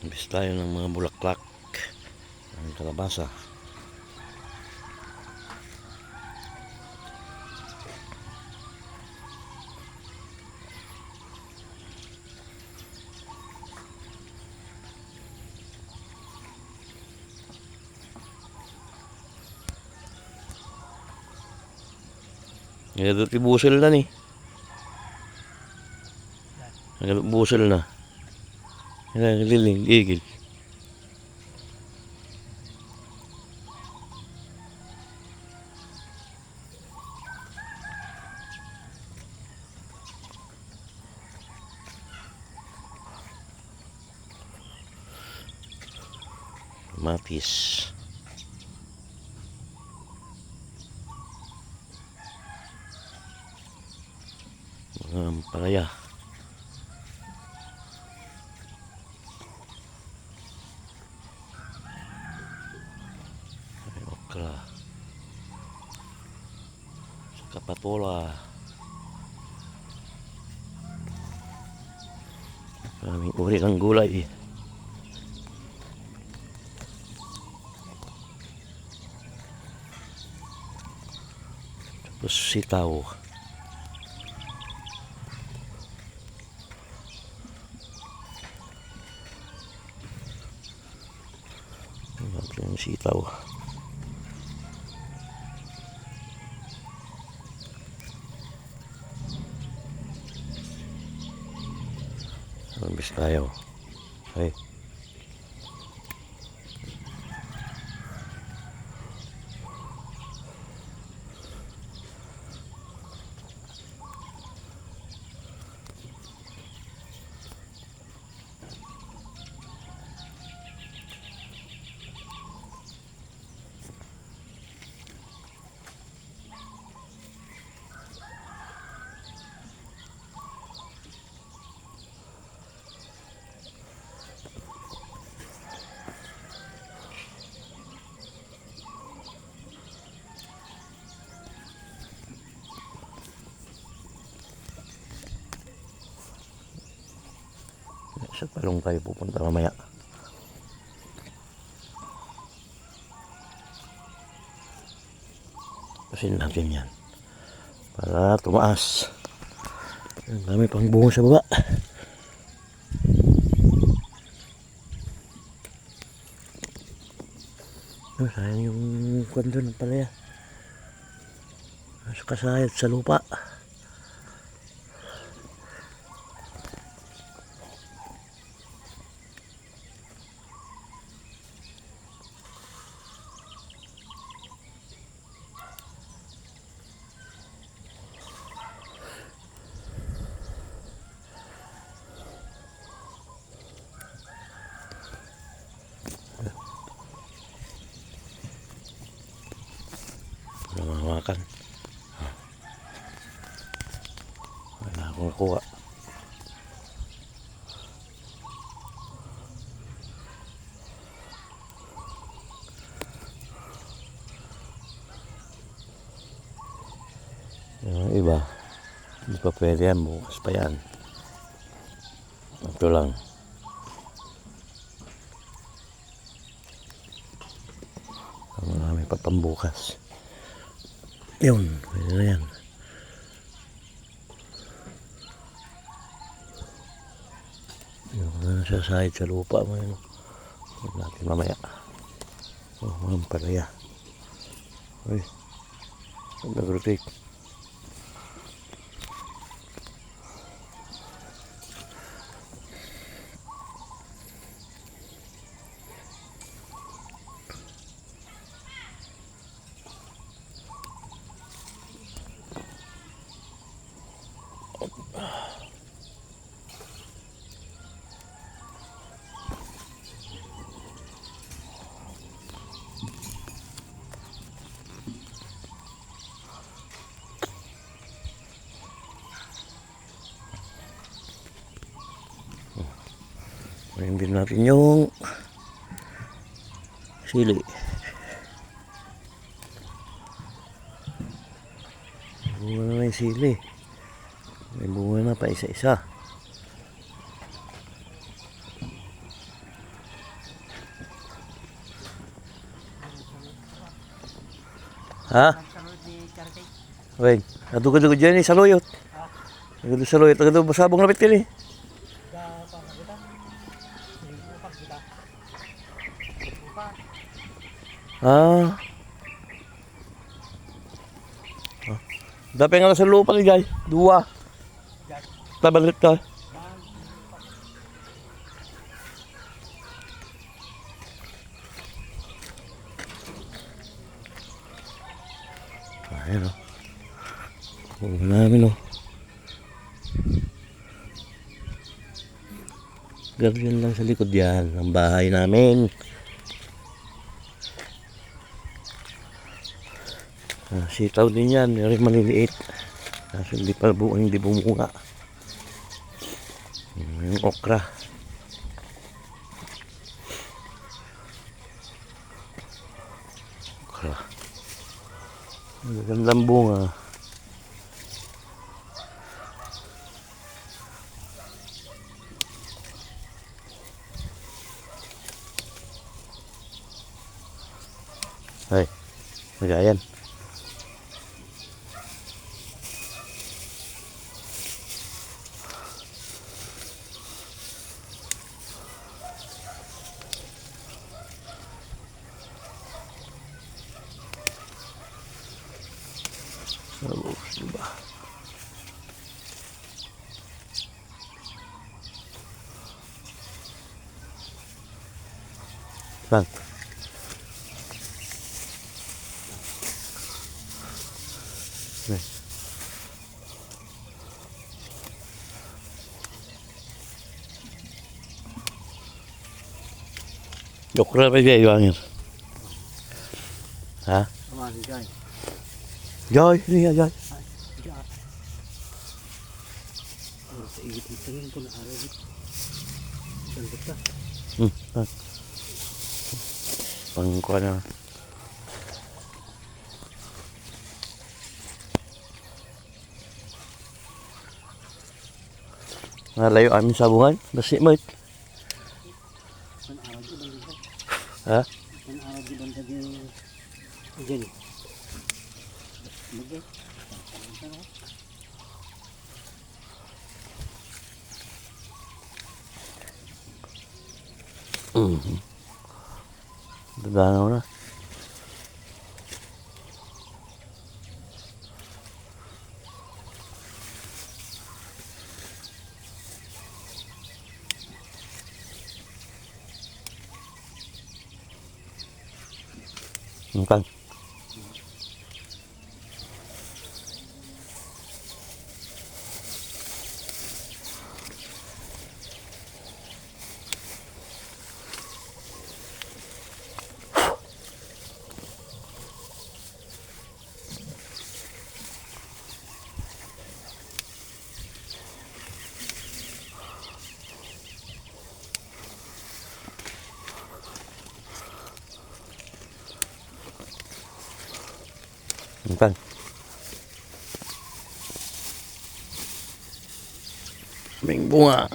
Imbis tayo ng mga bulaklak ng kalabasa. Ngayon ito busel na ni. Ngayon busel na. Ngayon liling, igil. Matis. Mga ampalaya. Ay, okra. Saka patola. Maraming uri ng gulay. Tapos sitaw. Yung sitaw. Mabis tayo. Ay. Sa palong tayo pupunta mamaya. Pasin natin yan para tumaas. Ang dami pang bunga sa baba. Sayang yung kwento ng palaya. Nasa kasayat sa lupa. Namahawakan. Wala akong nakuha. Yung iba, hindi pa pwede yan. Bukas pa yan. Ito lang. Marami pa pambukas. Yun, pwede na yan. Yung nasasahid sa lupa mo yun. Huwag natin mamaya. Mga palaya. Uy, nag-rotate. Ngayon din natin yung sili. Bunga na yung sili. May bunga na pa isa-isa. Ha? Weng, adugad-dugad dyan sa loyot. Agad sa loyot, agad basabong lapit ka ni. Ah. Dapat nga sa lupa ni Jay. Dua. Tabalit ka. Ayan o. Huwag namin o. Ganyan lang sa likod yan. Ang bahay namin. Sitaw din yan. Yung maliliit. Kaso hindi pa buong hindi bumunga. Yung okra. Okra. Magandang bunga. Ay, magayan. Sabos, diba? Saan? Nih. Okra pa dyan yung angin. Ha? Joy, ini ya Joy. Pangkuan na. Ngalayo amin sabungan, basi mo. Ha? Dadanaw na. Kan. Kan. May bunga.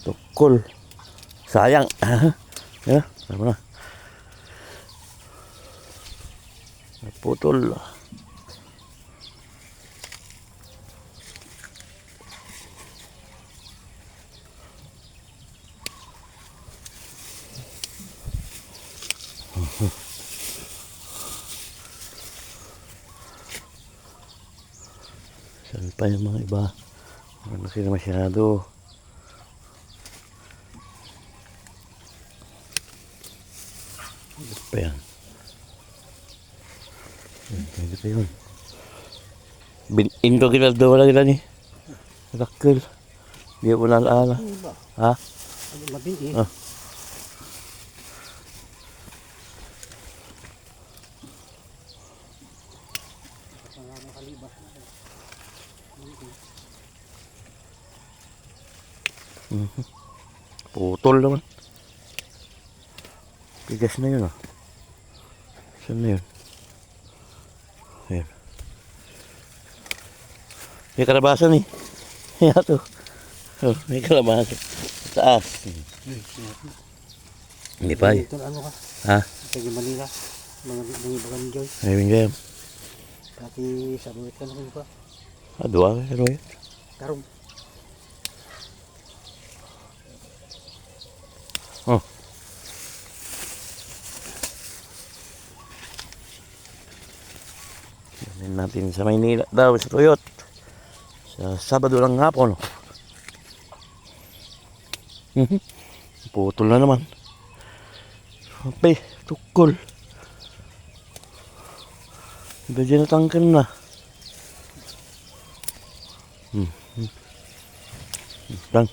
Tukul. Sayang. Ya, mana? Putol. Saan pa yung mga iba? Malaki na masyado. Ano pa yan? Ano pa yun? Intro kita daw wala kita ni. Rakil. Dia pun ala-ala. Ha? Mabinti. Ah. Putol naman. Bigas na yun ah. Saan na yun? Ayan. May kalabasan eh. Ayan to. Oh, may kalabasan. Taas. Hindi pa eh. Ito ano ka? Ha? Sa Manila. Mga bagang joy. Ayun kaya. Pati sa buwit ka naman pa. Dua ka, ano yun? Karong. Oh. Dalhin natin sa Maynila daw, sa Tuyot. Sa Sabado lang hapon. Putol na naman. Ape, tukol. Gadya na tangkan na. Dang.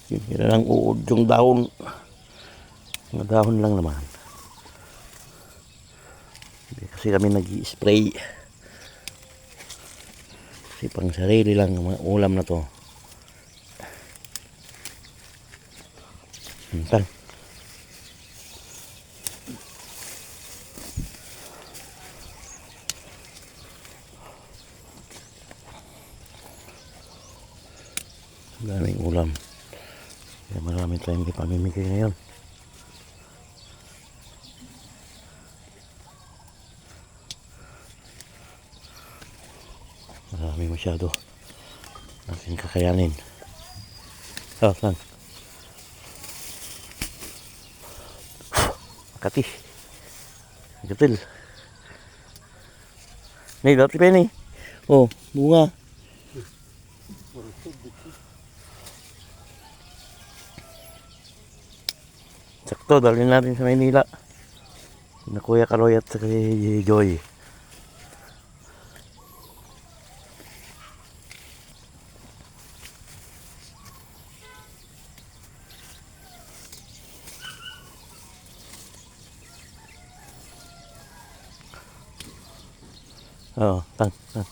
Kira lang uod yung dahon. Mga dahon lang naman. Hindi kasi kami nag-i-spray. Kasi pang sarili lang mga ulam na to. Tang. Daming ulam. Kaya marami tayong ipamimigay ngayon. Marami masyado. Natin kakayanin. Lang. Makati. Gatil. Nih, dati pa yun eh. Oh, bunga. Sakto, dalhin natin sa Maynila. Na Kuya Karoy at sa kay Joy. Oo, tang. Tang.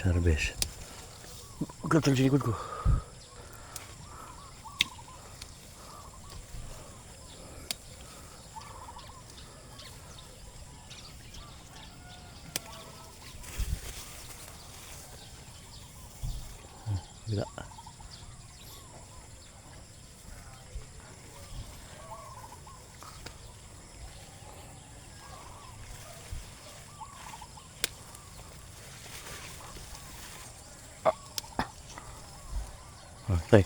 Harvest. Gatal sa likod ko. Bila. Okay.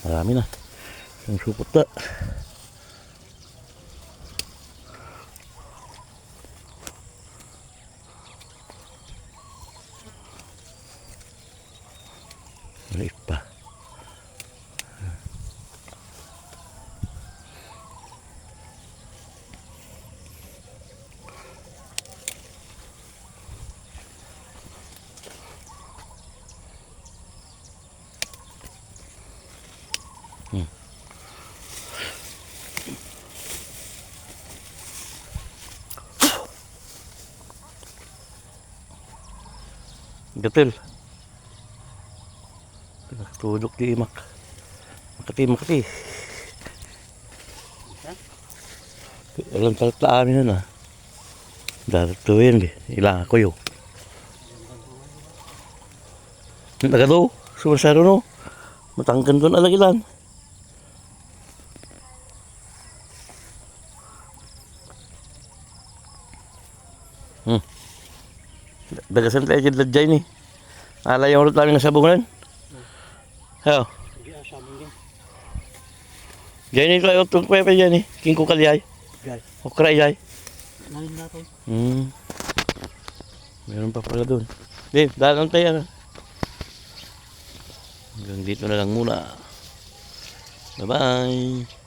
Marami na. Ang supot na. Maliit pa. Gatil. Nakatulog di Imak. Makati. Alam talata amin na. Datuin ilang ako yun. Nagado, sumasaro no. Matangkan doon alagilan. Dagasan tayo dyan ladjay ni. Alay yung ulit namin nga sabungan. Heo. Diyan ni tayo itong kwepe dyan eh. King ko kalyay. Okray jay. Nalin na ito. Meron pa pala doon. Dave, dalang tayo na. Hanggang dito na lang muna. Bye-bye.